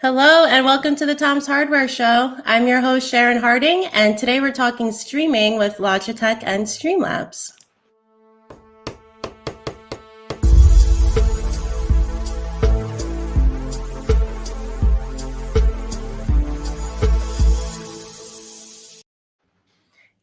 Hello and welcome to the Tom's Hardware Show. I'm your host, Sharon Harding, and today we're talking streaming with Logitech and Streamlabs.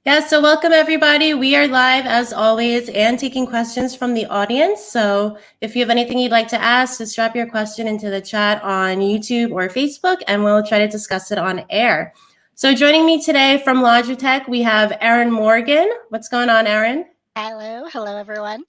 Yeah, so welcome everybody. We are live as always and taking questions from the audience. So if you have anything you'd like to ask, just drop your question into the chat on YouTube or Facebook and we'll try to discuss it on air. So joining me today from Logitech, we have Erin Morgan. What's going on, Erin? Hello everyone.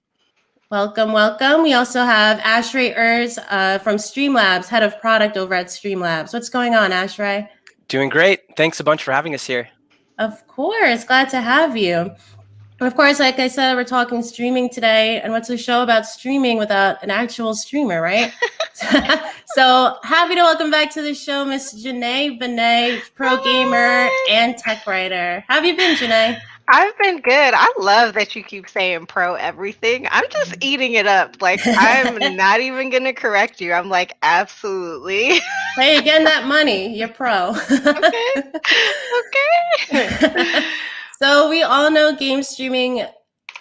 Welcome, welcome. We also have Ashray from Streamlabs, head of product over at Streamlabs. What's going on, Ashray? Doing great. Thanks a bunch for having us here. Of course, glad to have you. And of course, like I said, we're talking streaming today, and what's a show about streaming without an actual streamer, right? So happy to welcome back to the show, Miss Janae Benet, pro gamer and tech writer. How have you been, Janae? I've been good. I love that you keep saying pro everything. I'm just eating it up. Like, I'm not even going to correct you. I'm like, absolutely. Hey, again, that money, you're pro. Okay. So we all know game streaming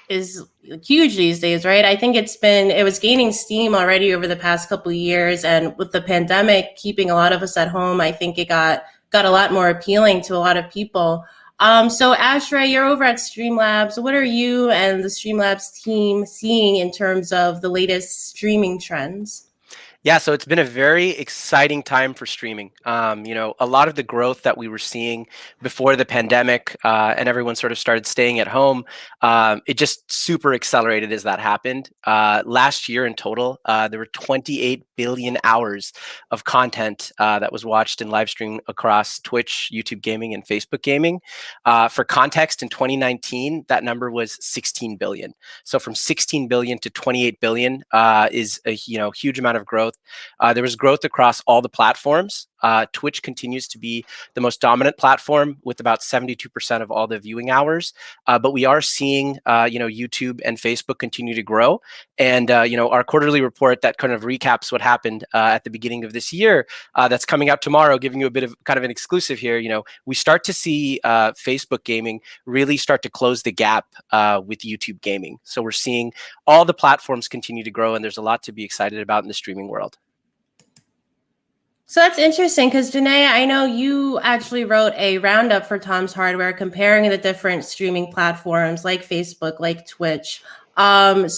is huge these days, right? I think it was gaining steam already over the past couple of years. And with the pandemic keeping a lot of us at home, I think it got a lot more appealing to a lot of people. So Ashray, you're over at Streamlabs. What are you and the Streamlabs team seeing in terms of the latest streaming trends? Yeah, so it's been a very exciting time for streaming. A lot of the growth that we were seeing before the pandemic and everyone sort of started staying at home, it just super accelerated as that happened. Last year in total, there were 28 billion hours of content that was watched in live stream across Twitch, YouTube gaming, and Facebook gaming. For context, in 2019, that number was 16 billion. So from 16 billion to 28 billion is a huge amount of growth. There was growth across all the platforms. Twitch continues to be the most dominant platform with about 72% of all the viewing hours. But we are seeing, YouTube and Facebook continue to grow. And, our quarterly report that kind of recaps what happened at the beginning of this year, that's coming out tomorrow, giving you a bit of kind of an exclusive here. We start to see Facebook gaming really start to close the gap with YouTube gaming. So we're seeing all the platforms continue to grow, and there's a lot to be excited about in the streaming world. So that's interesting because Janae, I know you actually wrote a roundup for Tom's Hardware comparing the different streaming platforms like Facebook, like Twitch. Ashley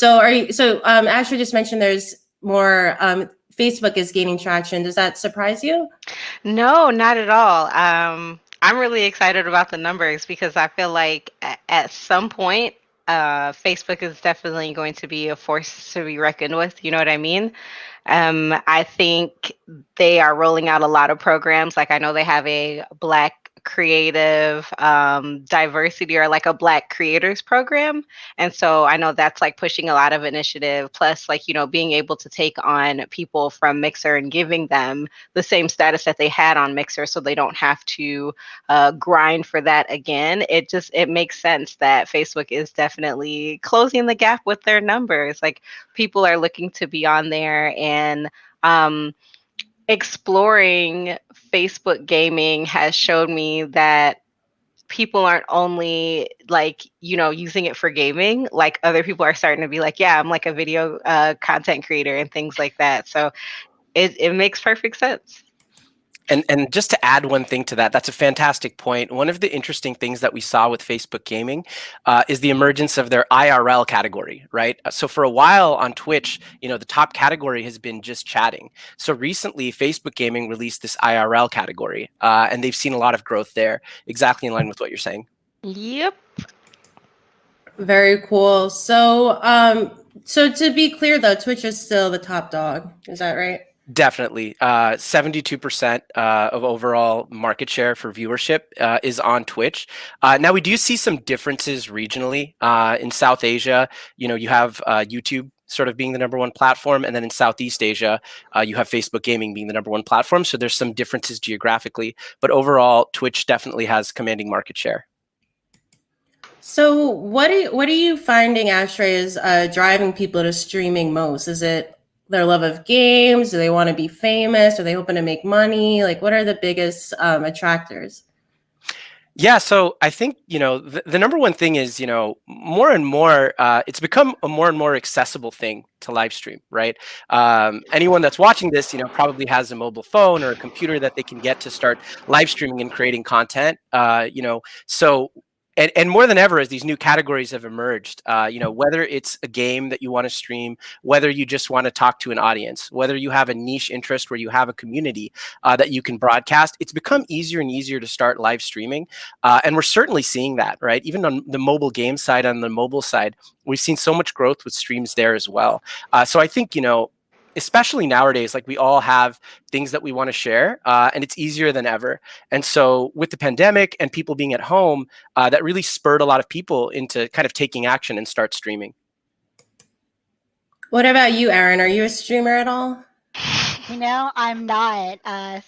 just mentioned there's more. Facebook is gaining traction. Does that surprise you? No, not at all. I'm really excited about the numbers because I feel like at some point, Facebook is definitely going to be a force to be reckoned with. You know what I mean? I think they are rolling out a lot of programs. Like I know they have a Black creative diversity or like a Black creators program. And so I know that's like pushing a lot of initiative. Plus, like, being able to take on people from Mixer and giving them the same status that they had on Mixer so they don't have to grind for that again. It makes sense that Facebook is definitely closing the gap with their numbers. Like people are looking to be on there and exploring Facebook gaming has showed me that people aren't only like, using it for gaming, like other people are starting to be like, yeah, I'm like a video content creator and things like that. So it makes perfect sense. And just to add one thing to that, that's a fantastic point. One of the interesting things that we saw with Facebook gaming is the emergence of their IRL category, right? So for a while on Twitch, the top category has been just chatting. So recently, Facebook gaming released this IRL category, and they've seen a lot of growth there, exactly in line with what you're saying. Yep. Very cool. So to be clear, though, Twitch is still the top dog. Is that right? Definitely. 72% of overall market share for viewership is on Twitch. Now, we do see some differences regionally. In South Asia, you have YouTube sort of being the number one platform. And then in Southeast Asia, you have Facebook gaming being the number one platform. So there's some differences geographically. But overall, Twitch definitely has commanding market share. So what are you finding, Ashray, is driving people to streaming most? Is it their love of games? Do they want to be famous? Are they hoping to make money? Like, what are the biggest attractors? Yeah, so I think, the number one thing is, more and more, it's become a more and more accessible thing to live stream, right? Anyone that's watching this, probably has a mobile phone or a computer that they can get to start live streaming and creating content. So and more than ever, as these new categories have emerged, whether it's a game that you want to stream, whether you just want to talk to an audience, whether you have a niche interest where you have a community that you can broadcast, it's become easier and easier to start live streaming. And we're certainly seeing that, right? Even on the mobile game side, on the mobile side, we've seen so much growth with streams there as well. So I think, especially nowadays, like we all have things that we want to share, and it's easier than ever. And so with the pandemic and people being at home, that really spurred a lot of people into kind of taking action and start streaming. What about you, Aaron? Are you a streamer at all? I'm not.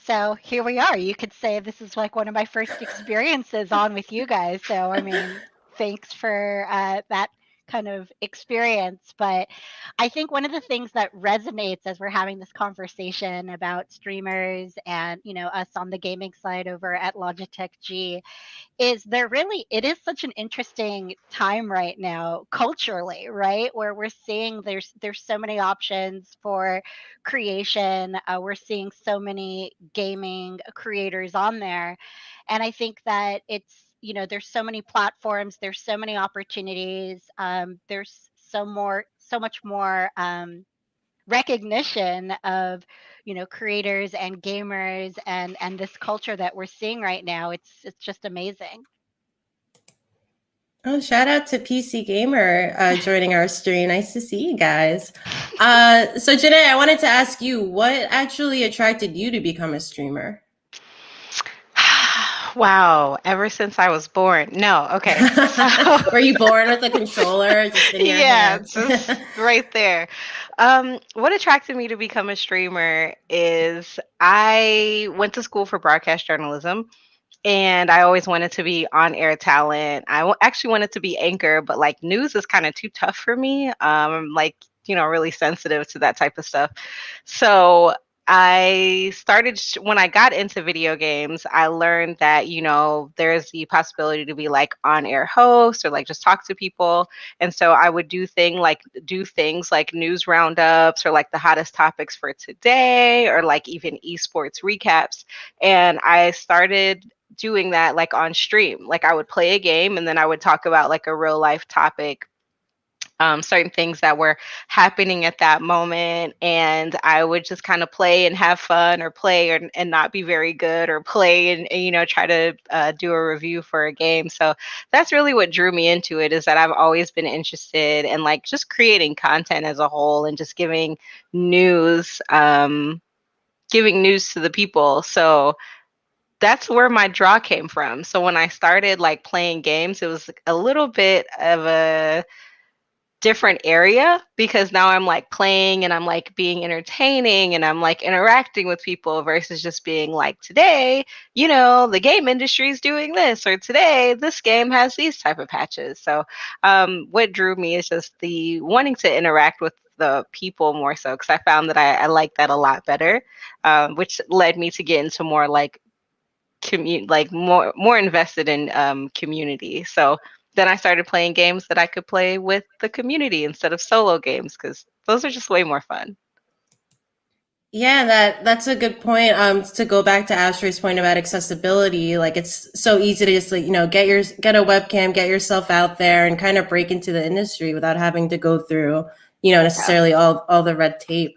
So here we are. You could say this is like one of my first experiences on with you guys. So, I mean, thanks for that kind of experience. But I think one of the things that resonates as we're having this conversation about streamers and, us on the gaming side over at Logitech G is it is such an interesting time right now culturally, right? Where we're seeing there's so many options for creation. We're seeing so many gaming creators on there. And I think that there's so many platforms, there's so many opportunities, there's so much more recognition of creators and gamers and this culture that we're seeing right now. It's just amazing. Oh, shout out to PC Gamer joining our stream. Nice to see you guys. So Janae, I wanted to ask you, what actually attracted you to become a streamer? Wow, ever since I was born. No, okay. Were you born with a controller just in your hand? Just right there. What attracted me to become a streamer is I went to school for broadcast journalism, and I always wanted to be on-air talent. Actually wanted to be anchor, but like news is kind of too tough for me. I'm like, really sensitive to that type of stuff. So I started when I got into video games, I learned that, there's the possibility to be like on-air host or like just talk to people. And so I would do things like news roundups or like the hottest topics for today or like even esports recaps. And I started doing that like on stream. Like I would play a game and then I would talk about like a real life topic, certain things that were happening at that moment, and I would just kind of play and have fun, or play and not be very good, or play and try to do a review for a game. So that's really what drew me into it, is that I've always been interested in like just creating content as a whole and just giving news to the people. So that's where my draw came from. So when I started like playing games, it was a little bit of a different area, because now I'm like playing and I'm like being entertaining and I'm like interacting with people, versus just being like, today, the game industry is doing this, or today this game has these type of patches. So what drew me is just the wanting to interact with the people more so, because I found that I like that a lot better, which led me to get into more like more invested in community. So then I started playing games that I could play with the community instead of solo games, because those are just way more fun. Yeah, that's a good point. To go back to Ashray's point about accessibility, like it's so easy to just like, get a webcam, get yourself out there and kind of break into the industry without having to go through, necessarily all the red tape.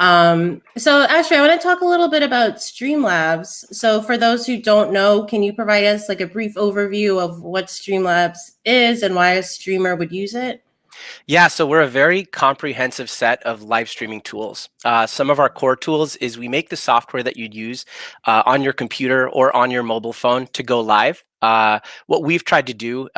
So Ashray, I want to talk a little bit about Streamlabs. So for those who don't know, can you provide us like a brief overview of what Streamlabs is and why a streamer would use it? Yeah, so we're a very comprehensive set of live streaming tools. Some of our core tools is we make the software that you'd use on your computer or on your mobile phone to go live. What we've tried to do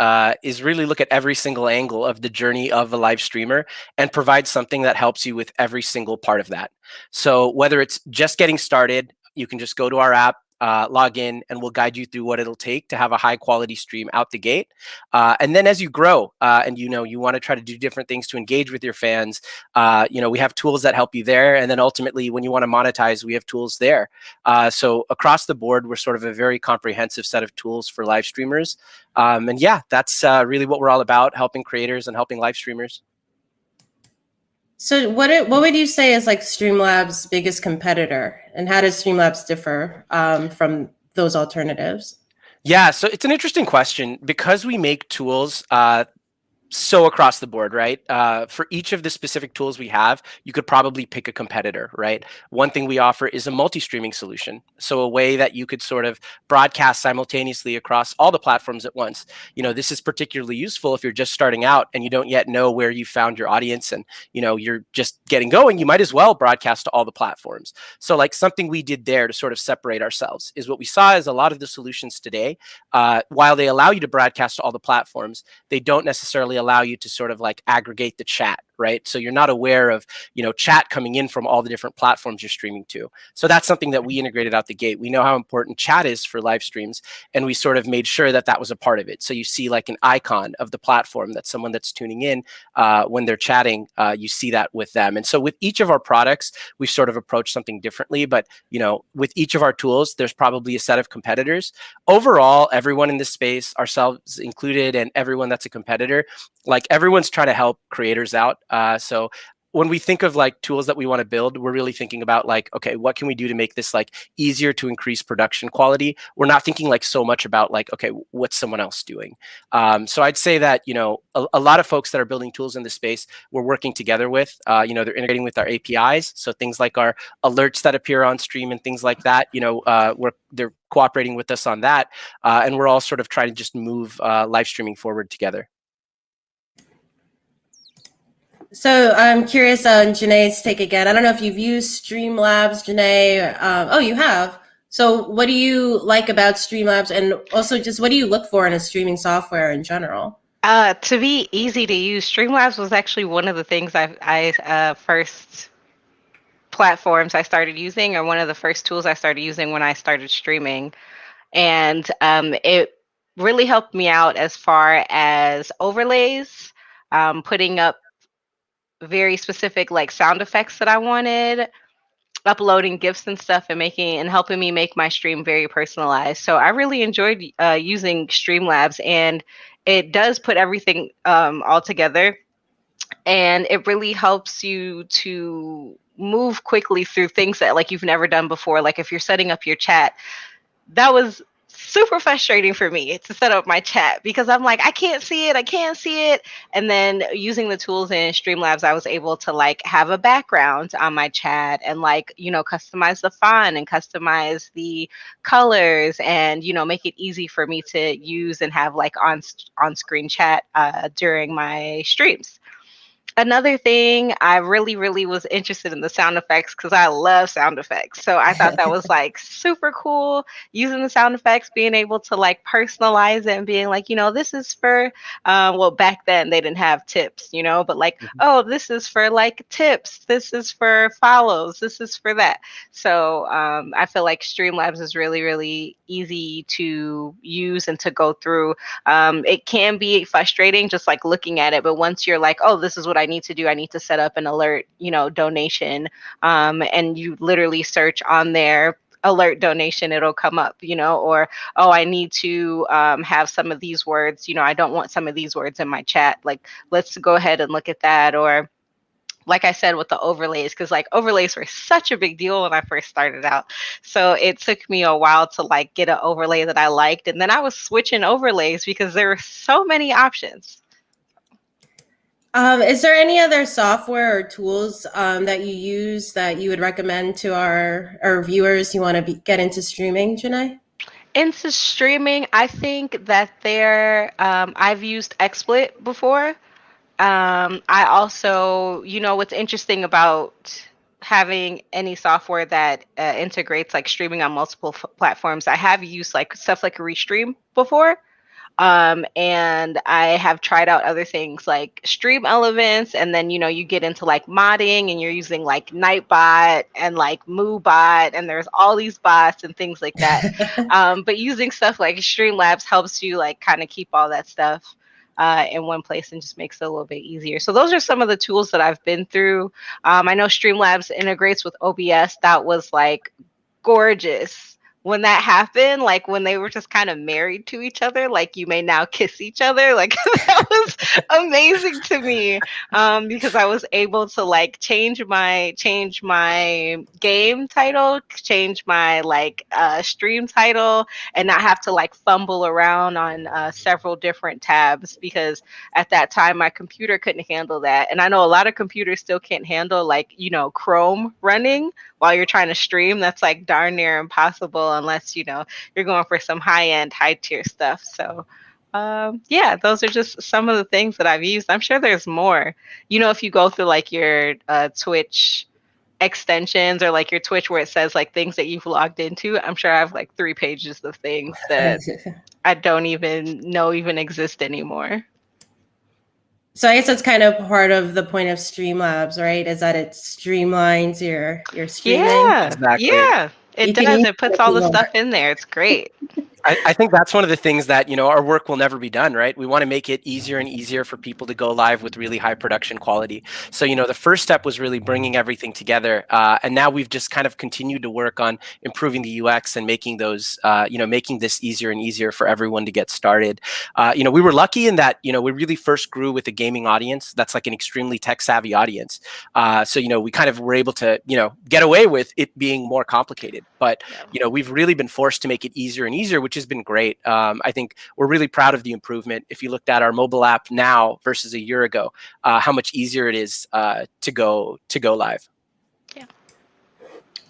is really look at every single angle of the journey of a live streamer and provide something that helps you with every single part of that. So whether it's just getting started, you can just go to our app, log in, and we'll guide you through what it'll take to have a high quality stream out the gate. And then as you grow and you want to try to do different things to engage with your fans, we have tools that help you there. And then ultimately, when you want to monetize, we have tools there. So across the board, we're sort of a very comprehensive set of tools for live streamers. And yeah, that's really what we're all about, helping creators and helping live streamers. So what would you say is like Streamlabs' biggest competitor, and how does Streamlabs differ from those alternatives? Yeah, so it's an interesting question because we make tools so across the board, right? For each of the specific tools we have, you could probably pick a competitor, right? One thing we offer is a multi-streaming solution. So a way that you could sort of broadcast simultaneously across all the platforms at once. This is particularly useful if you're just starting out and you don't yet know where you found your audience and, you're just getting going. You might as well broadcast to all the platforms. So like something we did there to sort of separate ourselves is what we saw is a lot of the solutions today, while they allow you to broadcast to all the platforms, they don't necessarily allow you to sort of like aggregate the chat, right? So you're not aware of, chat coming in from all the different platforms you're streaming to. So that's something that we integrated out the gate. We know how important chat is for live streams, and we sort of made sure that that was a part of it. So you see like an icon of the platform that someone that's tuning in when they're chatting, you see that with them. And so with each of our products, we've sort of approached something differently, but with each of our tools, there's probably a set of competitors. Overall, everyone in this space, ourselves included, and everyone that's a competitor, like everyone's trying to help creators out. So when we think of like tools that we want to build, we're really thinking about like, okay, what can we do to make this like easier to increase production quality? We're not thinking like so much about like, okay, what's someone else doing? So I'd say that, a lot of folks that are building tools in this space, we're working together with, they're integrating with our APIs. So things like our alerts that appear on stream and things like that, they're cooperating with us on that. And we're all sort of trying to just move live streaming forward together. So I'm curious on Janae's take again. I don't know if you've used Streamlabs, Janae. Oh, you have. So what do you like about Streamlabs, and also just what do you look for in a streaming software in general? To be easy to use, Streamlabs was actually one of the things first platforms I started using, or one of the first tools I started using when I started streaming. And it really helped me out as far as overlays, putting up very specific like sound effects that I wanted, uploading GIFs and stuff, and helping me make my stream very personalized. So I really enjoyed using Streamlabs, and it does put everything all together, and it really helps you to move quickly through things that like you've never done before. Like if you're setting up your chat, that was super frustrating for me to set up my chat because I'm like, I can't see it. And then using the tools in Streamlabs, I was able to like have a background on my chat and like, customize the font and customize the colors and, make it easy for me to use and have like on-screen chat during my streams. Another thing, I really, really was interested in the sound effects because I love sound effects. So I thought that was like super cool, using the sound effects, being able to like personalize it and being like, this is for, well, back then they didn't have tips, but like, oh, this is for like tips. This is for follows. This is for that. So I feel like Streamlabs is really, really easy to use and to go through. It can be frustrating just like looking at it, but once you're like, oh, this is what I need to do. I need to set up an alert, donation. And you literally search on there, alert donation, it'll come up, or, oh, I need to have some of these words, I don't want some of these words in my chat. Like, let's go ahead and look at that. Or like I said, with the overlays, because like overlays were such a big deal when I first started out. So it took me a while to like get an overlay that I liked. And then I was switching overlays because there were so many options. Is there any other software or tools that you use that you would recommend to our viewers who want to get into streaming, Janae? Into streaming, I think that I've used XSplit before. I also, what's interesting about having any software that integrates like streaming on multiple platforms, I have used like stuff like Restream before. And I have tried out other things like Stream Elements, and then you get into like modding, and you're using like Nightbot and like MooBot, and there's all these bots and things like that. But using stuff like Streamlabs helps you like kind of keep all that stuff in one place and just makes it a little bit easier. So those are some of the tools that I've been through. I know Streamlabs integrates with OBS. That was like gorgeous when that happened, like when they were just kind of married to each other, like you may now kiss each other, like that was amazing to me, because I was able to like change my game title, change my like stream title, and not have to like fumble around on several different tabs, because at that time my computer couldn't handle that. And I know a lot of computers still can't handle like Chrome running while you're trying to stream. That's like darn near impossible unless you're going for some high-end, high-tier stuff. So yeah, those are just some of the things that I've used. I'm sure there's more. If you go through like your Twitch extensions or like your Twitch where it says like things that you've logged into, I'm sure I have like 3 pages of things that I don't even know even exist anymore. So I guess that's kind of part of the point of Streamlabs, right? Is that it streamlines your streaming. Yeah, Exactly. Yeah, it does. It puts all the stuff in there. It's great. I think that's one of the things that, our work will never be done, right? We want to make it easier and easier for people to go live with really high production quality. So, the first step was really bringing everything together. And now we've just kind of continued to work on improving the UX and making those, making this easier and easier for everyone to get started. We were lucky in that, we really first grew with a gaming audience. That's like an extremely tech savvy audience. So, we kind of were able to, get away with it being more complicated. But, we've really been forced to make it easier and easier, which has been great. I think we're really proud of the improvement. If you looked at our mobile app now versus a year ago, how much easier it is to go live. Yeah.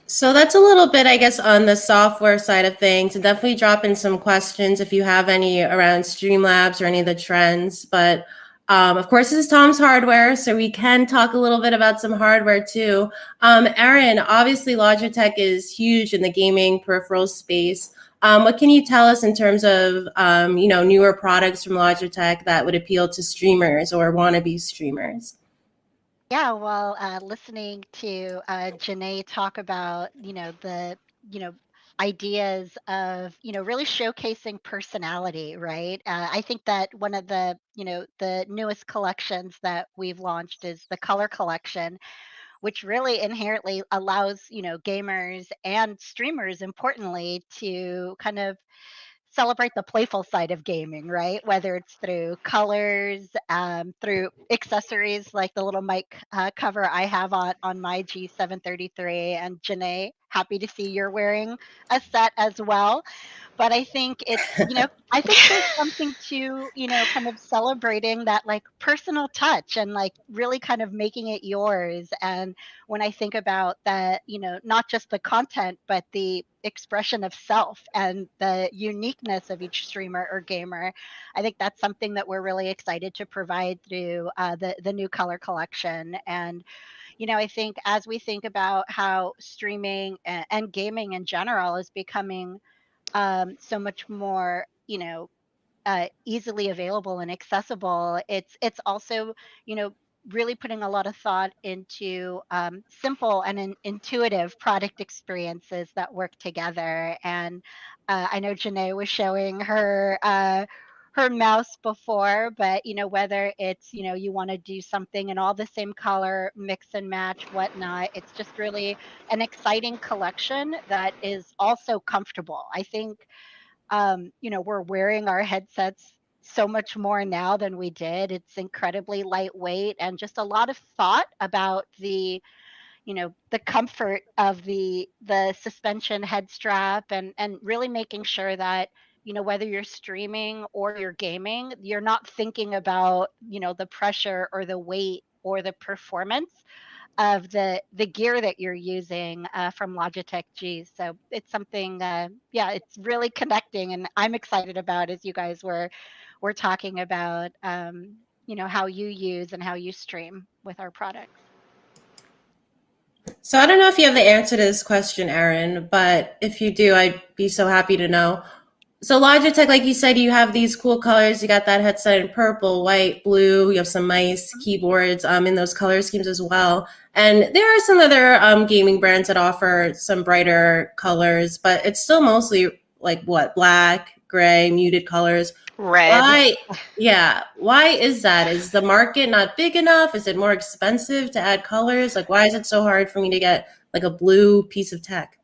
So that's a little bit, I guess, on the software side of things. And definitely drop in some questions if you have any around Streamlabs or any of the trends. But of course, this is Tom's Hardware, so we can talk a little bit about some hardware too. Aaron, obviously Logitech is huge in the gaming peripheral space. What can you tell us in terms of, newer products from Logitech that would appeal to streamers or wannabe streamers? Yeah, well, listening to Janae talk about, the, ideas of, really showcasing personality, right? I think that one of the, the newest collections that we've launched is the Color Collection, which really inherently allows, gamers and streamers, importantly, to kind of celebrate the playful side of gaming, right? Whether it's through colors, through accessories like the little mic cover I have on my G733. And Janae, happy to see you're wearing a set as well. But I think it's, I think there's something to, kind of celebrating that like personal touch and like really kind of making it yours. And when I think about that, not just the content, but the expression of self and the uniqueness of each streamer or gamer, I think that's something that we're really excited to provide through the new Color Collection. And I think as we think about how streaming and gaming in general is becoming so much more, easily available and accessible. It's also, really putting a lot of thought into simple and intuitive product experiences that work together. And I know Janae was showing her mouse before, but whether it's you want to do something in all the same color, mix and match, whatnot, it's just really an exciting collection that is also comfortable. I think we're wearing our headsets so much more now than we did. It's incredibly lightweight and just a lot of thought about the comfort of the suspension head strap and really making sure that whether you're streaming or you're gaming, you're not thinking about the pressure or the weight or the performance of the gear that you're using from Logitech G. So it's something, it's really connecting, and I'm excited about as you guys were talking about, how you use and how you stream with our products. So I don't know if you have the answer to this question, Aaron, but if you do, I'd be so happy to know. So Logitech, like you said, you have these cool colors. You got that headset in purple, white, blue. You have some mice, keyboards in those color schemes as well. And there are some other gaming brands that offer some brighter colors, but it's still mostly like what, black, gray, muted colors. Red. Why? Yeah. Why is that? Is the market not big enough? Is it more expensive to add colors? Like, why is it so hard for me to get like a blue piece of tech?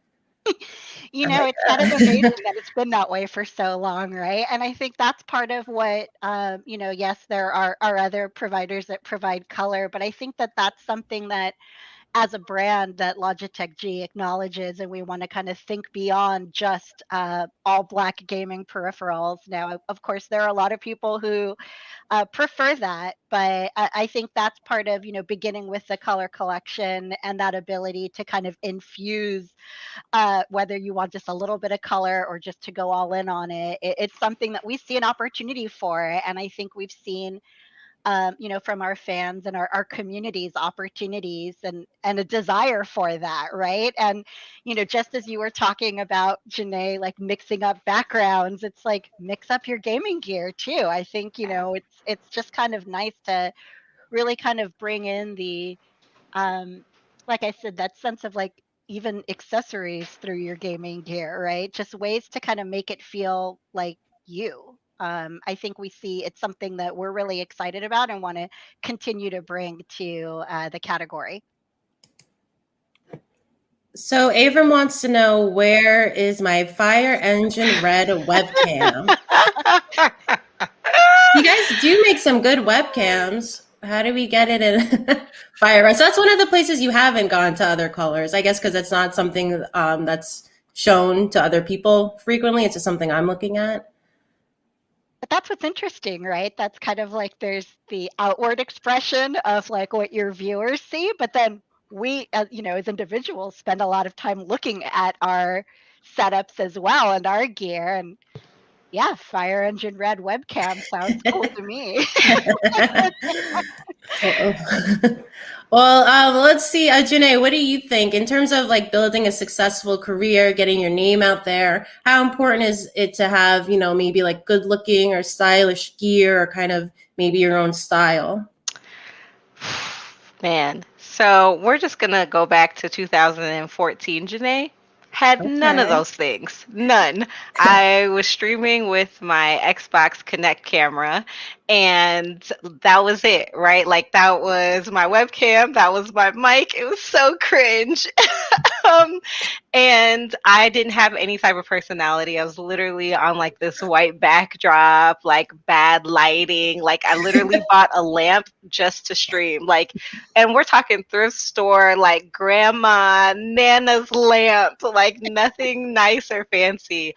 It's kind of amazing that it's been that way for so long, right? And I think that's part of what, yes, there are other providers that provide color, but I think that that's something that as a brand that Logitech G acknowledges, and we want to kind of think beyond just all black gaming peripherals. Now, of course, there are a lot of people who prefer that, but I think that's part of, beginning with the color collection and that ability to kind of infuse whether you want just a little bit of color or just to go all in on it. It's something that we see an opportunity for. And I think we've seen, from our fans and our communities, opportunities and a desire for that, right? And, just as you were talking about, Janae, like mixing up backgrounds, it's like mix up your gaming gear too. I think, it's just kind of nice to really kind of bring in the like I said, that sense of like even accessories through your gaming gear, right? Just ways to kind of make it feel like you. I think we see it's something that we're really excited about and want to continue to bring to the category. So Avram wants to know, where is my Fire Engine Red webcam? You guys do make some good webcams. How do we get it in Fire Red? So that's one of the places you haven't gone to other colors, I guess, because it's not something that's shown to other people frequently. It's just something I'm looking at. But that's what's interesting, right? That's kind of like there's the outward expression of like what your viewers see, but then we, as individuals, spend a lot of time looking at our setups as well and our gear. And yeah, Fire Engine Red webcam sounds cool to me. Well, let's see, Janae, what do you think in terms of like building a successful career, getting your name out there? How important is it to have, maybe like good looking or stylish gear, or kind of maybe your own style? Man, so we're just gonna go back to 2014, Janae. Had none of Okay. those things. None. I was streaming with my Xbox Connect camera, and that was it, right? Like that was my webcam, that was my mic. It was so cringe. um, and I didn't have any type of personality. I was literally on like this white backdrop, like bad lighting. Like I literally bought a lamp just to stream. Like, and we're talking thrift store, like grandma Nana's lamp, like nothing nice or fancy.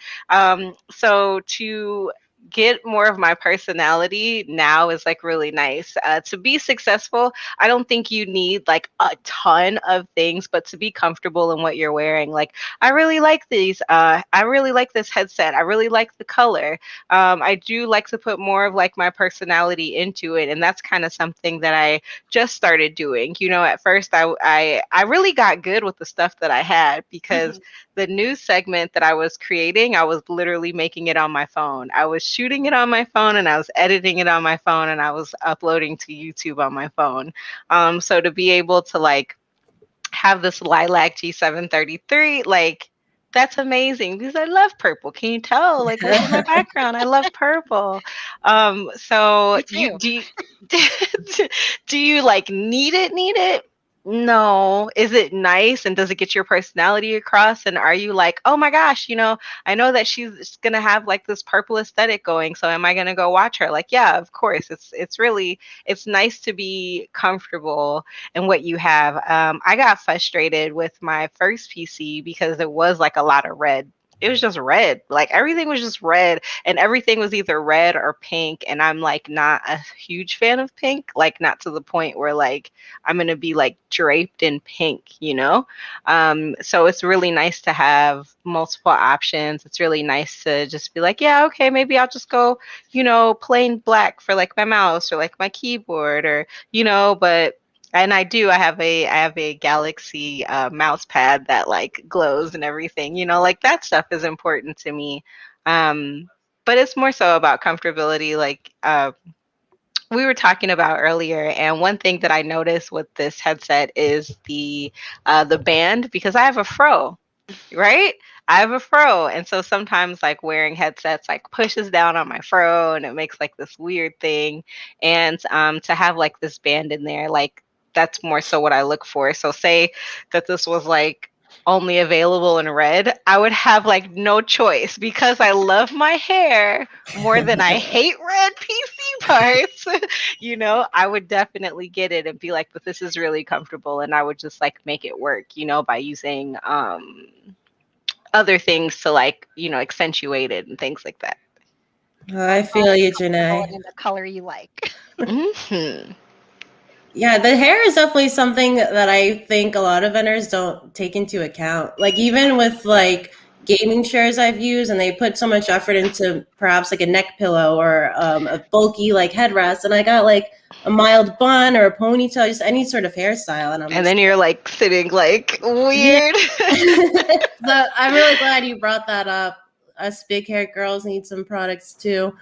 So to get more of my personality now is like really nice. To be successful, I don't think you need like a ton of things, but to be comfortable in what you're wearing. Like, I really like these. I really like this headset. I really like the color. I do like to put more of like my personality into it, and that's kind of something that I just started doing. At first I really got good with the stuff that I had because the news segment that I was creating, I was literally making it on my phone. I was shooting it on my phone and I was editing it on my phone and I was uploading to YouTube on my phone. So to be able to like have this lilac G733, like that's amazing because I love purple. Can you tell? Like look at my background. I love purple. So Me too. do you like need it? No. Is it nice and does it get your personality across? And are you like, oh my gosh, I know that she's gonna have like this purple aesthetic going, so am I gonna go watch her? Like, yeah, of course. It's nice to be comfortable in what you have. I got frustrated with my first PC because there was like a lot of red. It was just red. Like everything was just red and everything was either red or pink. And I'm like not a huge fan of pink, like not to the point where like I'm gonna be like draped in pink. So it's really nice to have multiple options. It's really nice to just be like, yeah, okay, maybe I'll just go, plain black for like my mouse or like my keyboard or, but And I do. I have a Galaxy mouse pad that like glows and everything. Like that stuff is important to me. But it's more so about comfortability. Like we were talking about earlier, and one thing that I noticed with this headset is the band, because I have a fro, right? I have a fro, and so sometimes like wearing headsets like pushes down on my fro, and it makes like this weird thing. And to have like this band in there, like that's more so what I look for. So say that this was like only available in red, I would have like no choice because I love my hair more than I hate red PC parts. I would definitely get it and be like, but this is really comfortable, and I would just like make it work, by using other things to like, accentuate it and things like that. I feel you, Comfortable Janae. in the color you like. Hmm. Yeah, the hair is definitely something that I think a lot of vendors don't take into account. Like even with like gaming chairs I've used, and they put so much effort into perhaps like a neck pillow or a bulky like headrest, and I got like a mild bun or a ponytail, just any sort of hairstyle, and I'm And just then you're like sitting like yeah. weird. So I'm really glad you brought that up. Us big haired girls need some products too.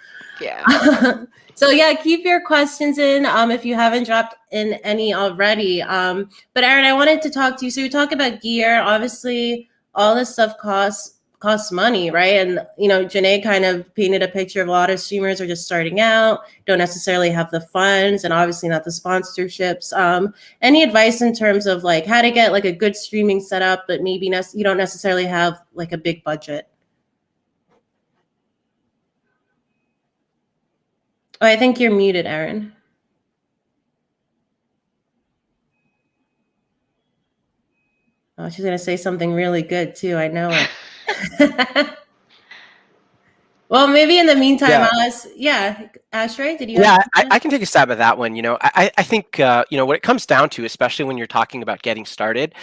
Yeah. So yeah, keep your questions in if you haven't dropped in any already. But Aaron, I wanted to talk to you. So you talk about gear. Obviously, all this stuff costs money, right? And Janae kind of painted a picture of a lot of streamers are just starting out, don't necessarily have the funds, and obviously not the sponsorships. Any advice in terms of like how to get like a good streaming setup, but maybe you don't necessarily have like a big budget? Oh, I think you're muted, Aaron. Oh, she's gonna say something really good too. I know it. Well, maybe in the meantime, Ashray, did you have I can take a stab at that one. I think what it comes down to, especially when you're talking about getting started,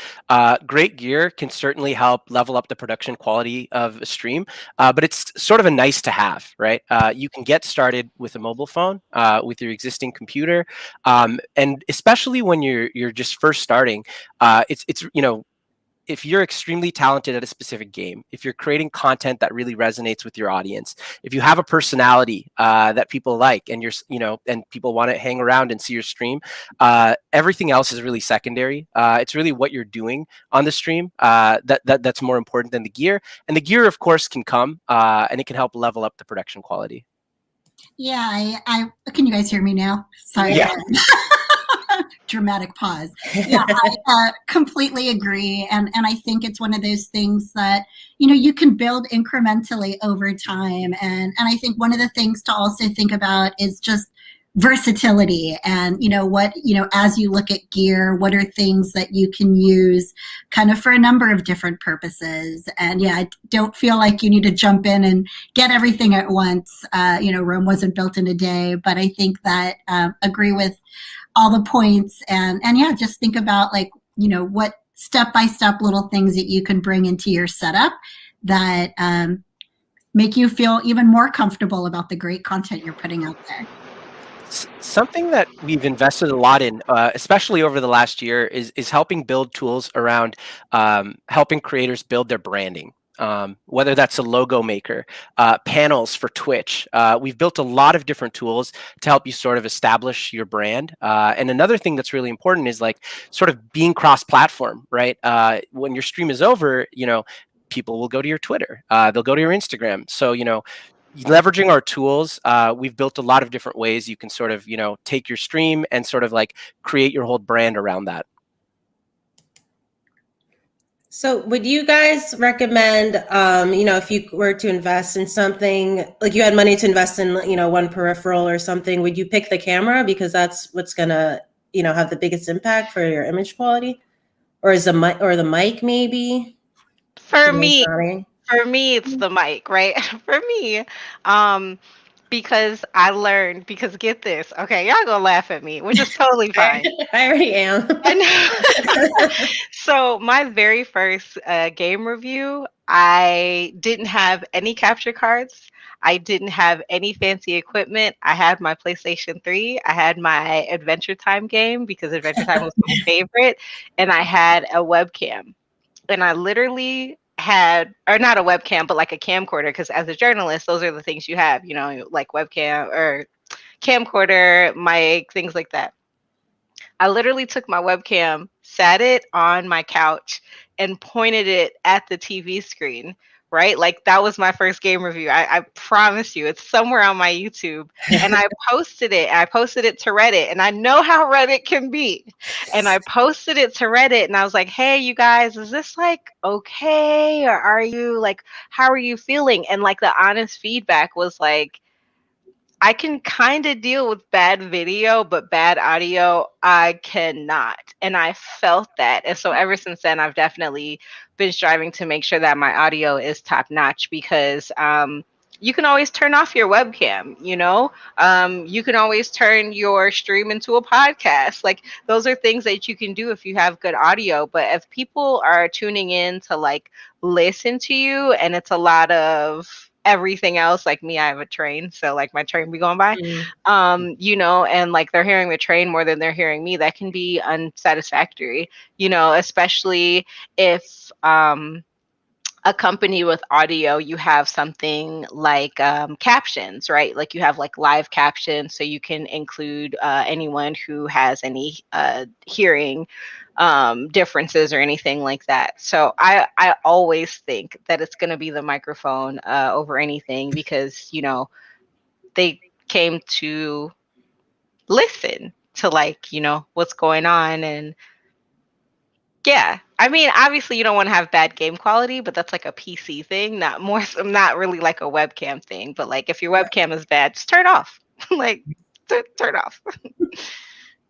great gear can certainly help level up the production quality of a stream, but it's sort of a nice to have, right? You can get started with a mobile phone, with your existing computer, and especially when you're just first starting, it's if you're extremely talented at a specific game, if you're creating content that really resonates with your audience, if you have a personality that people like, and and people want to hang around and see your stream, everything else is really secondary. It's really what you're doing on the stream that's more important than the gear. And the gear, of course, can come and it can help level up the production quality. Yeah, I can you guys hear me now? Sorry. Yeah. Dramatic pause. Yeah, I completely agree, and I think it's one of those things that you can build incrementally over time, and I think one of the things to also think about is just versatility, and as you look at gear, what are things that you can use kind of for a number of different purposes. And yeah, I don't feel like you need to jump in and get everything at once. Rome wasn't built in a day, but I think that agree with all the points, and yeah, just think about what step-by-step little things that you can bring into your setup that make you feel even more comfortable about the great content you're putting out there. Something that we've invested a lot in, especially over the last year, is helping build tools around helping creators build their branding. Whether that's a logo maker, panels for Twitch. We've built a lot of different tools to help you sort of establish your brand. And another thing that's really important is like sort of being cross-platform, right? When your stream is over, people will go to your Twitter, they'll go to your Instagram. So, leveraging our tools, we've built a lot of different ways you can sort of, take your stream and sort of like create your whole brand around that. So would you guys recommend, if you were to invest in something, like you had money to invest in, one peripheral or something, would you pick the camera because that's what's gonna, have the biggest impact for your image quality? Or is the mic maybe? For me, it's the mic, right? For me, because I learned, because get this, okay, y'all gonna laugh at me, which is totally fine. I already am. I know. So my very first game review, I didn't have any capture cards. I didn't have any fancy equipment. I had my PlayStation 3. I had my Adventure Time game because Adventure Time was my favorite. And I had a webcam. And I literally had, or not a webcam, but like a camcorder. Because as a journalist, those are the things you have, you know, like webcam or camcorder, mic, things like that. I literally took my webcam, sat it on my couch, and pointed it at the TV screen, right? Like that was my first game review. I promise you, it's somewhere on my YouTube. And I posted it. I posted it to Reddit, and I know how Reddit can be. And I posted it to Reddit, and I was like, hey, you guys, is this like okay? Or are you like, how are you feeling? And like the honest feedback was like, I can kind of deal with bad video, but bad audio, I cannot. And I felt that. And so ever since then, I've definitely been striving to make sure that my audio is top notch because you can always turn off your webcam, you know? You can always turn your stream into a podcast. Like those are things that you can do if you have good audio. But if people are tuning in to like listen to you and it's a lot of everything else, like me, I have a train, so like my train be going by, you know, and like they're hearing the train more than they're hearing me, that can be unsatisfactory, you know, especially if accompany with audio, you have something like captions, right? Like you have like live captions, so you can include anyone who has any hearing differences or anything like that. So I always think that it's going to be the microphone over anything because, you know, they came to listen to like, you know, what's going on. And yeah, I mean, obviously you don't want to have bad game quality, but that's like a PC thing, not really like a webcam thing. But like if your webcam is bad, just turn it off. Like turn it off.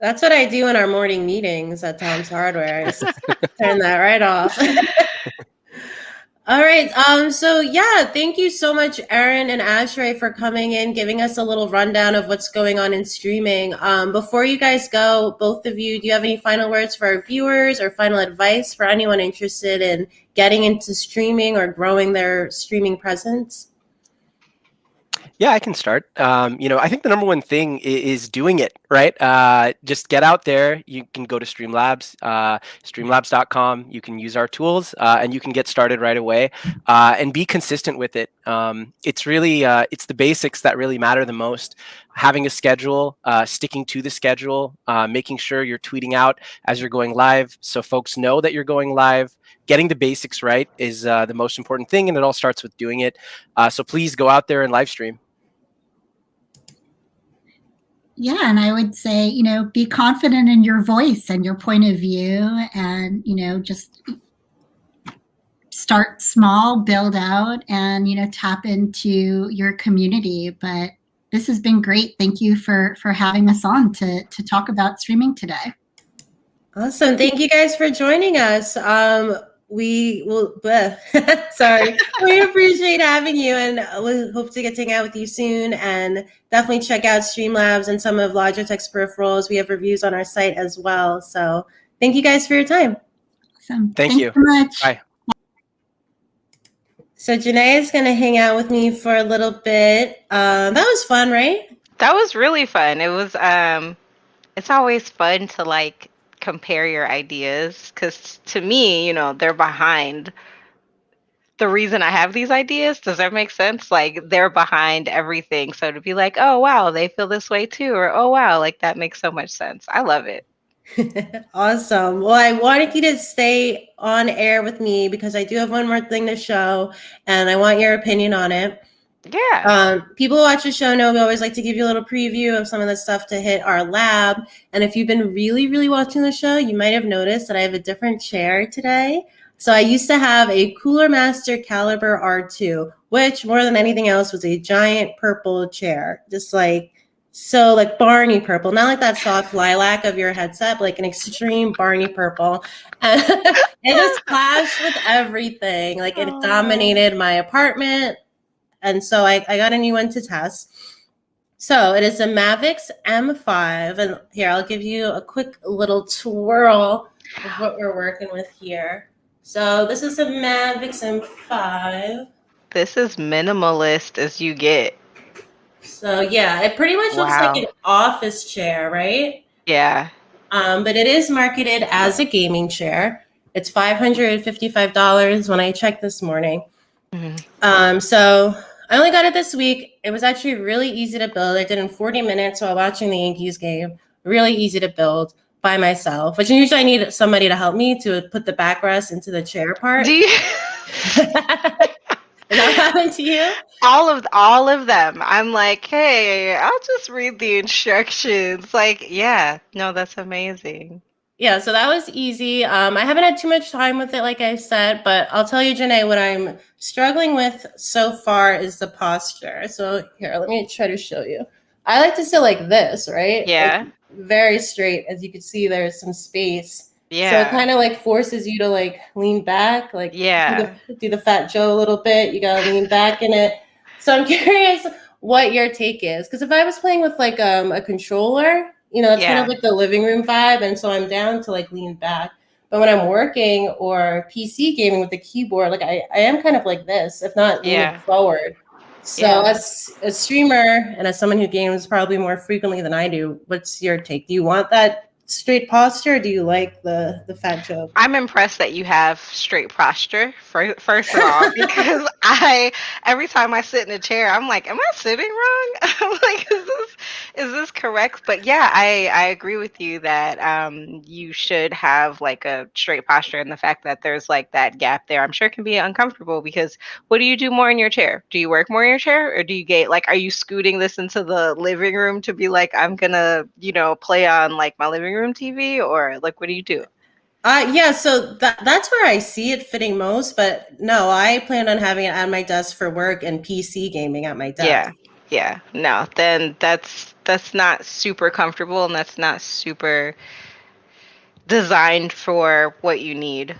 That's what I do in our morning meetings at Tom's Hardware. I just turn that right off. All right. So yeah, thank you so much, Erin and Ashray, for coming in, giving us a little rundown of what's going on in streaming. Before you guys go, both of you, do you have any final words for our viewers or final advice for anyone interested in getting into streaming or growing their streaming presence? Yeah, I can start. You know, I think the number one thing is doing it, right? Just get out there. You can go to Streamlabs, streamlabs.com. You can use our tools and you can get started right away and be consistent with it. It's really, it's the basics that really matter the most. Having a schedule, sticking to the schedule, making sure you're tweeting out as you're going live so folks know that you're going live. Getting the basics right is the most important thing, and it all starts with doing it. So please go out there and live stream. Yeah, and I would say, you know, be confident in your voice and your point of view, and, you know, just start small, build out, and, you know, tap into your community. But this has been great. Thank you for having us on to talk about streaming today. Awesome. Thank you guys for joining us. We will, sorry, we appreciate having you, and we hope to get to hang out with you soon. And definitely check out Streamlabs and some of Logitech's peripherals. We have reviews on our site as well. So thank you guys for your time. Awesome. Thank Thanks you. so much. Bye. So Janae is going to hang out with me for a little bit. That was fun, right? That was really fun. It was it's always fun to like compare your ideas because to me, you know, they're behind the reason I have these ideas. Does that make sense? Like they're behind everything. So to be like, oh wow, they feel this way too, or oh wow, like that makes so much sense. I love it. Awesome. Well, I wanted you to stay on air with me because I do have one more thing to show, and I want your opinion on it. Yeah. People who watch the show know we always like to give you a little preview of some of the stuff to hit our lab. And if you've been really, really watching the show, you might have noticed that I have a different chair today. So I used to have a Cooler Master Caliber R2, which more than anything else was a giant purple chair, just like so like Barney purple, not like that soft lilac of your headset, but like an extreme Barney purple. And it just clashed with everything. Like it dominated my apartment. And so I got a new one to test. So it is a Mavic M5. And here, I'll give you a quick little twirl of what we're working with here. So this is a Mavic M5. This is minimalist as you get. So yeah, it pretty much looks like Wow. an office chair, right? Yeah. But it is marketed as a gaming chair. It's $555 when I checked this morning. So I only got it this week. It was actually really easy to build. I did it in 40 minutes while watching the Yankees game. Really easy to build by myself, which usually I need somebody to help me to put the backrest into the chair part. Do you Has that happened to you? all of them? I'm like, hey, I'll just read the instructions. Like, yeah, no, that's amazing. Yeah, so that was easy. I haven't had too much time with it, like I said, but I'll tell you, Janae, what I'm struggling with so far is the posture. So here, let me try to show you. I like to sit like this, right? Yeah. Like, very straight. As you can see, there's some space. So it Yeah. kind of like forces you to like lean back, like Yeah. do the fat Joe a little bit. You gotta lean back in it. So I'm curious what your take is, because if I was playing with like a controller, that's kind Yeah. of like the living room vibe, and so I'm down to like lean back. But when I'm working or PC gaming with the keyboard, like I am kind of like this, if not leaning Yeah. forward. So Yeah. as a streamer and as someone who games probably more frequently than I do, what's your take? Do you want that straight posture, or do you like the fat Joe? I'm impressed that you have straight posture, first of all, because every time I sit in a chair, I'm like, am I sitting wrong? I'm like, is this correct? But yeah, I agree with you that you should have like a straight posture, and the fact that there's like that gap there, I'm sure can be uncomfortable, because what do you do more in your chair? Do you work more in your chair, or do you are you scooting this into the living room to be like, I'm gonna, play on like my living room TV, or like, what do you do? Yeah, so that's where I see it fitting most, but no, I plan on having it at my desk for work and PC gaming at my desk. Yeah, no, then that's not super comfortable, and that's not super designed for what you need.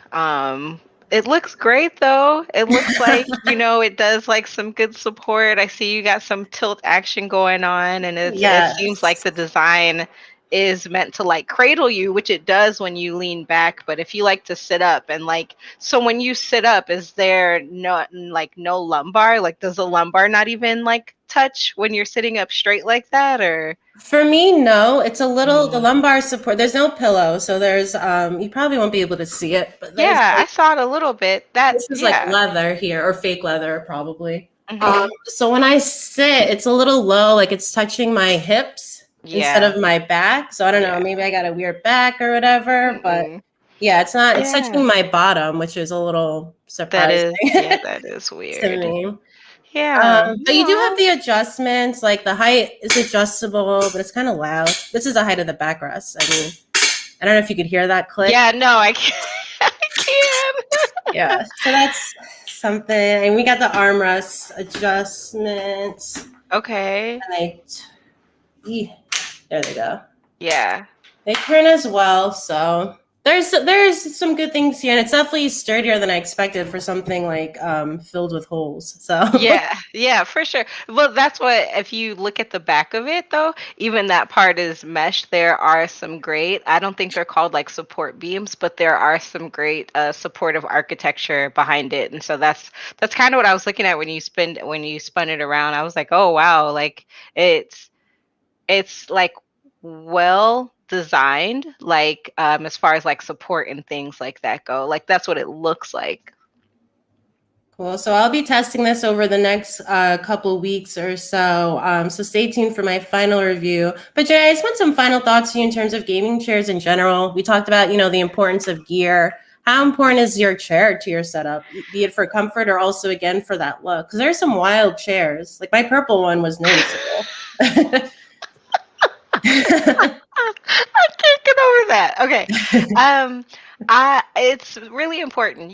It looks great though. It looks like, it does like some good support. I see you got some tilt action going on, and it seems like the design is meant to like cradle you, which it does when you lean back. But if you like to sit up, and like, so when you sit up, is there no lumbar? Like, does the lumbar not even like touch when you're sitting up straight like that, or? For me, no. It's a little the lumbar support. There's no pillow, so there's you probably won't be able to see it, but there's Yeah, I like, saw it a little bit. this is like leather here, or fake leather probably. Mhm. So when I sit, it's a little low, like it's touching my hips instead of my back. So I don't know, maybe I got a weird back or whatever, but yeah, it's not. It's touching my bottom, which is a little surprising. That is to weird. me. Yeah. But you do have the adjustments, like the height is adjustable, but it's kind of loud. This is the height of the backrest. I mean, I don't know if you could hear that click. Yeah, no, I can't. I can. Yeah, so that's something. And we got the armrest adjustments. Okay. And there they go. Yeah. They turn as well, so there's some good things here, and it's definitely sturdier than I expected for something like filled with holes. So yeah, for sure. Well, that's what, if you look at the back of it though, even that part is mesh. There are some great, I don't think they're called like support beams, but there are some great supportive architecture behind it. And so that's kind of what I was looking at when you spun it around. I was like, oh wow, like it's like well designed, like as far as like support and things like that go. Like, that's what it looks like. Cool. So I'll be testing this over the next couple weeks or so. So stay tuned for my final review. But Jay, I just want some final thoughts to you in terms of gaming chairs in general. We talked about, the importance of gear. How important is your chair to your setup, be it for comfort or also, again, for that look? Because there's some wild chairs. Like my purple one was noticeable. I can't get over that. Okay. It's really important.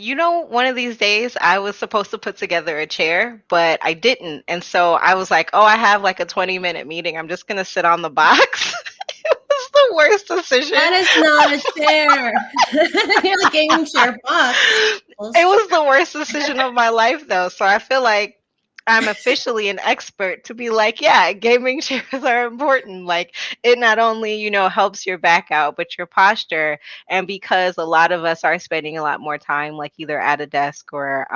One of these days I was supposed to put together a chair, but I didn't. And so I was like, oh, I have like a 20-minute meeting. I'm just going to sit on the box. It was the worst decision. That is not a chair. You're the gaming chair box. It was the worst decision of my life though. So I feel like I'm officially an expert to be like, yeah, gaming chairs are important. Like it not only, helps your back out, but your posture. And because a lot of us are spending a lot more time like either at a desk or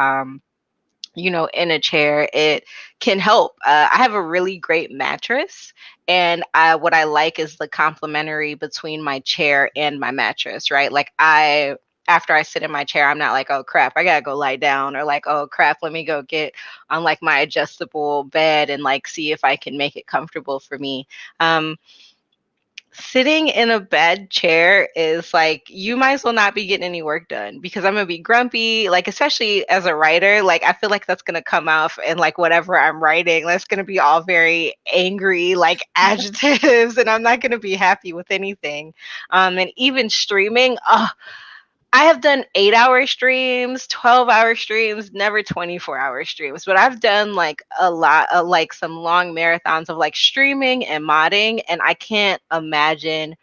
in a chair, it can help. I have a really great mattress, and what I like is the complementary between my chair and my mattress, right? Like after I sit in my chair, I'm not like, oh crap, I gotta go lie down, or like, oh crap, let me go get on like my adjustable bed and like see if I can make it comfortable for me. Sitting in a bad chair is like you might as well not be getting any work done because I'm gonna be grumpy, like especially as a writer. Like I feel like that's gonna come off in like whatever I'm writing. That's gonna be all very angry, like adjectives, and I'm not gonna be happy with anything. And even streaming, I have done 8-hour streams, 12-hour streams, never 24-hour streams, but I've done like a lot of like some long marathons of like streaming and modding, and I can't imagine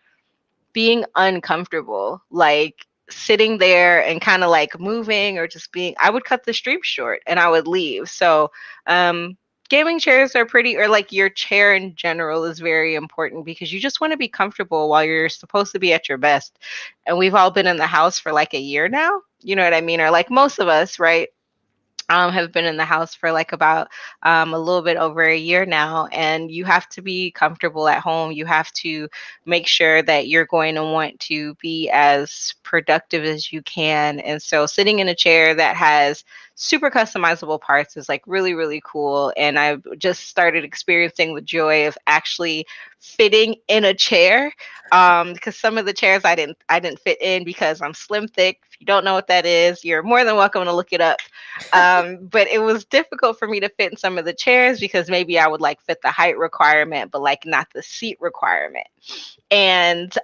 being uncomfortable, like sitting there and kind of like moving or just being, I would cut the stream short and I would leave. So, gaming chairs are pretty, or like your chair in general is very important because you just want to be comfortable while you're supposed to be at your best. And we've all been in the house for like a year now, you know what I mean? Or like most of us, right? Have been in the house for like about a little bit over a year now, and you have to be comfortable at home. You have to make sure that you're going to want to be as productive as you can. And so sitting in a chair that has super customizable parts is like really, really cool. And I've just started experiencing the joy of actually fitting in a chair, because some of the chairs I didn't fit in because I'm slim thick. If you don't know what that is, you're more than welcome to look it up. But it was difficult for me to fit in some of the chairs because maybe I would like fit the height requirement, but like not the seat requirement. And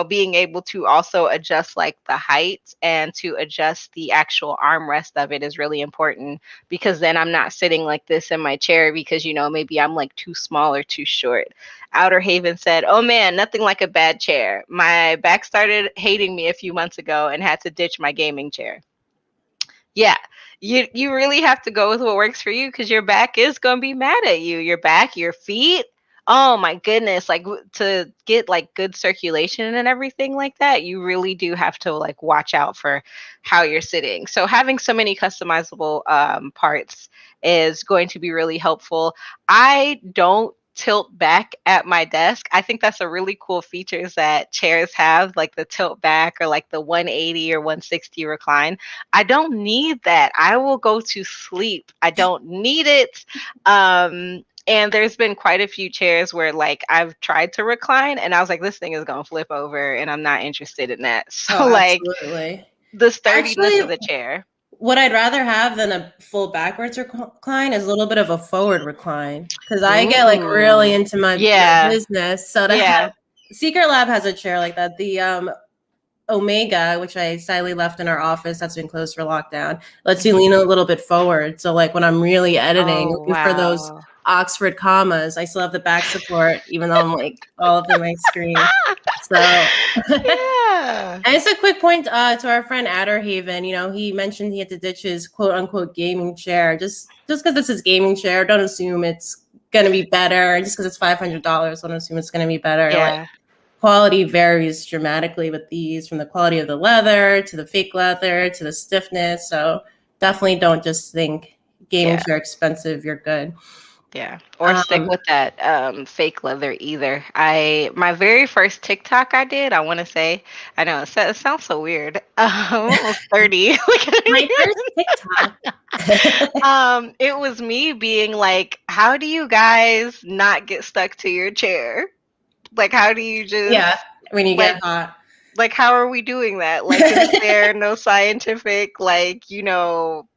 being able to also adjust like the height and to adjust the actual armrest of it is really important, because then I'm not sitting like this in my chair because maybe I'm like too small or too short. Outer Haven said, oh man, nothing like a bad chair. My back started hating me a few months ago and had to ditch my gaming chair. Yeah, you really have to go with what works for you because your back is going to be mad at you. Your back, your feet. Oh my goodness, like to get like good circulation and everything like that, you really do have to like watch out for how you're sitting. So having so many customizable parts is going to be really helpful. I don't tilt back at my desk. I think that's a really cool features that chairs have, like the tilt back or like the 180 or 160 recline. I don't need that. I will go to sleep. I don't need it. And there's been quite a few chairs where like I've tried to recline and I was like, this thing is gonna flip over and I'm not interested in that. So like absolutely. the sturdiness Actually, of the chair. what I'd rather have than a full backwards recline is a little bit of a forward recline, because I get like really into my business. So to have Secret Lab has a chair like that. The Omega, which I sadly left in our office, that's been closed for lockdown, lets you lean a little bit forward. So like when I'm really editing, looking for those Oxford commas, I still have the back support, even though I'm like all up in my screen. So yeah. And it's a quick point to our friend Adderhaven. He mentioned he had to ditch his quote unquote gaming chair. Just because it's his gaming chair, don't assume it's gonna be better. Just because it's $500, don't assume it's gonna be better. Yeah. Like, quality varies dramatically with these, from the quality of the leather to the fake leather to the stiffness. So definitely don't just think gaming chair expensive, you're good. Yeah. Or stick with that fake leather either. My very first TikTok I did, I want to say, I know it sounds so weird. I'm almost 30. My first TikTok. It was me being like, how do you guys not get stuck to your chair? Like, how do you just when you get hot? Like, how are we doing that? Like, is there no scientific, like,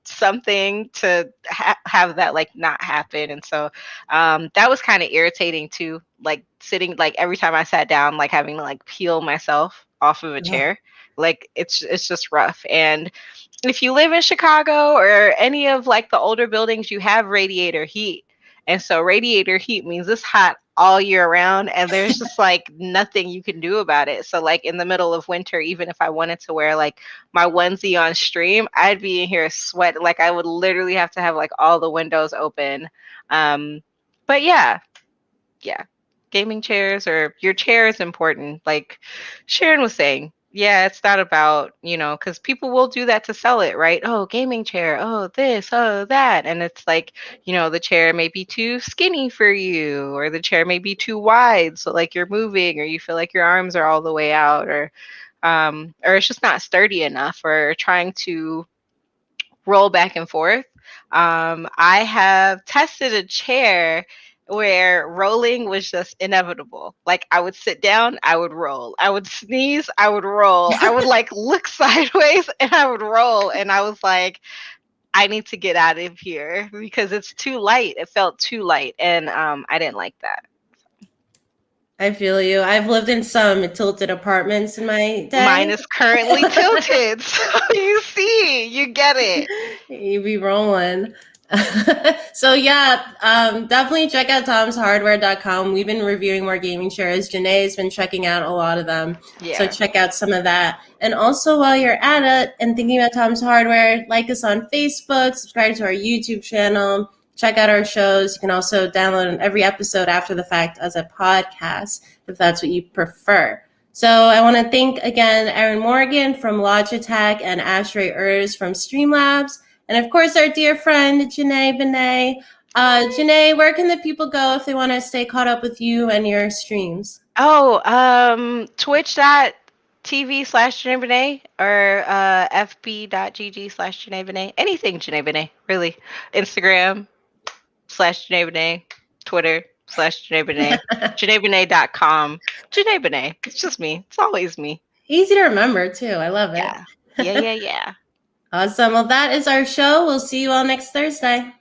something to have that, like, not happen? And so that was kind of irritating, too. Like, sitting, like, every time I sat down, like, having to, like, peel myself off of a chair. Like, it's just rough. And if you live in Chicago or any of, like, the older buildings, you have radiator heat. And so radiator heat means it's hot all year round, and there's just like nothing you can do about it. So like in the middle of winter, even if I wanted to wear like my onesie on stream, I'd be in here sweat. Like I would literally have to have like all the windows open. But yeah, gaming chairs, or your chair is important. Like Sharon was saying, yeah, it's not about, because people will do that to sell it, right? Oh, gaming chair, oh, this, oh, that. And it's like, the chair may be too skinny for you, or the chair may be too wide. So like you're moving, or you feel like your arms are all the way out, or it's just not sturdy enough, or trying to roll back and forth. I have tested a chair where rolling was just inevitable. Like I would sit down, I would roll. I would sneeze, I would roll. I would like look sideways and I would roll. And I was like, I need to get out of here because it's too light. It felt too light. And I didn't like that. I feel you. I've lived in some tilted apartments in my day. Mine is currently tilted. So you see, you get it. You be rolling. So yeah, definitely check out tomshardware.com. We've been reviewing more gaming chairs. Janae's been checking out a lot of them. Yeah. So check out some of that. And also while you're at it and thinking about Tom's Hardware, like us on Facebook, subscribe to our YouTube channel, check out our shows. You can also download every episode after the fact as a podcast, if that's what you prefer. So I want to thank again Erin Morgan from Logitech and Ashray from Streamlabs. And of course, our dear friend, Janae Benet. Janae, where can the people go if they want to stay caught up with you and your streams? Oh, twitch.tv/Janae Benet or fb.gg/Janae Benet. Anything Janae Benet, really. Instagram/Janae Benet, Twitter/Janae Benet, JanaeBenet.com. Janae Benet. It's just me. It's always me. Easy to remember, too. I love it. Yeah. Awesome. Well, that is our show. We'll see you all next Thursday.